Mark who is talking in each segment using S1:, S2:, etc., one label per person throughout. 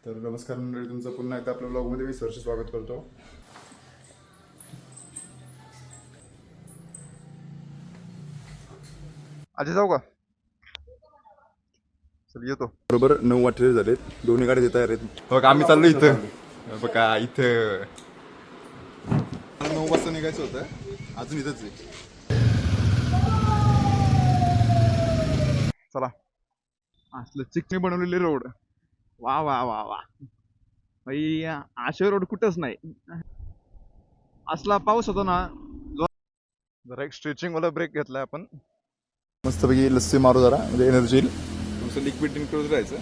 S1: तर नमस्कार मंडळी, तुमचं पुन्हा एकदा आपल्या ब्लॉगमध्ये मी सहर्ष स्वागत करतो. आजी जाऊ का? चल येतो. बरोबर 9:48 झालेत. दोन्ही गाड्या तयार आहेत. बघा आम्ही चाललो इथं. बघा इथं 9 वाजता निघायचं होतं, अजून इथंच आहे. चला. असलं चिकनी बनवलेले रोड. वा वा वा वा भाई, असे रोड कुठंच नाही. असला पाऊस होतो ना, जरा एक स्ट्रेचिंग वाला ब्रेक घेतलाय आपण. मस्तपैकी लस्सी मारू जरा, म्हणजे एनर्जी येईल. तुमचं लिक्विड इन्क्लूड राहायचं.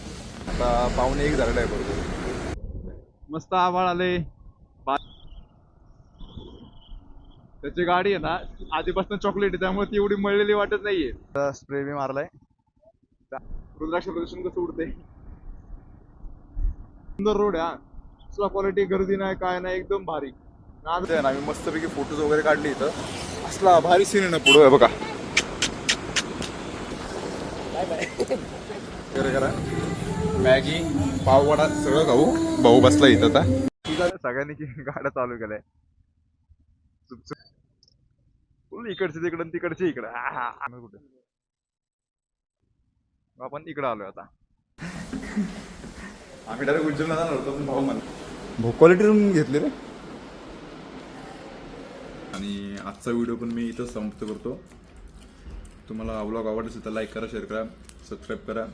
S1: आता 1:45 झालेलं आहे बरोबर. मस्त आभाळ आले. त्याची गाडी आहे ना आधीपासून चॉकलेट आहे, त्यामुळे ती एवढी मळलेली वाटत नाहीये. स्प्रे बी मारलाय. रुद्राक्ष प्रदर्शन कसं उडते. सुंदर रोड आहे. असला क्वालिटी, गर्दी नाही काय नाही, एकदम भारी. आम्ही मस्तपैकी फोटोज वगैरे काढले इथं. असला भारी सीन आहे ना पुढे बघा. करा मॅगी पाववडा सगळं खाऊ. भाऊ बसला इथं आता. सगळ्यांनी गाड्या चालू केलाय. इकडचे तिकडं तिकडचे इकडं. कुठे आपण इकडं आलोय आता. आम्ही डायरेक्ट उज्जैनला जाणार होतो, पण भाऊ मला भाऊ क्वालिटी रूम घेतली रे. आणि आजचा व्हिडिओ पण मी इथं समाप्त करतो. तुम्हाला व्लॉग आवडला असेल तर लाईक करा, शेअर करा, सबस्क्राईब करा.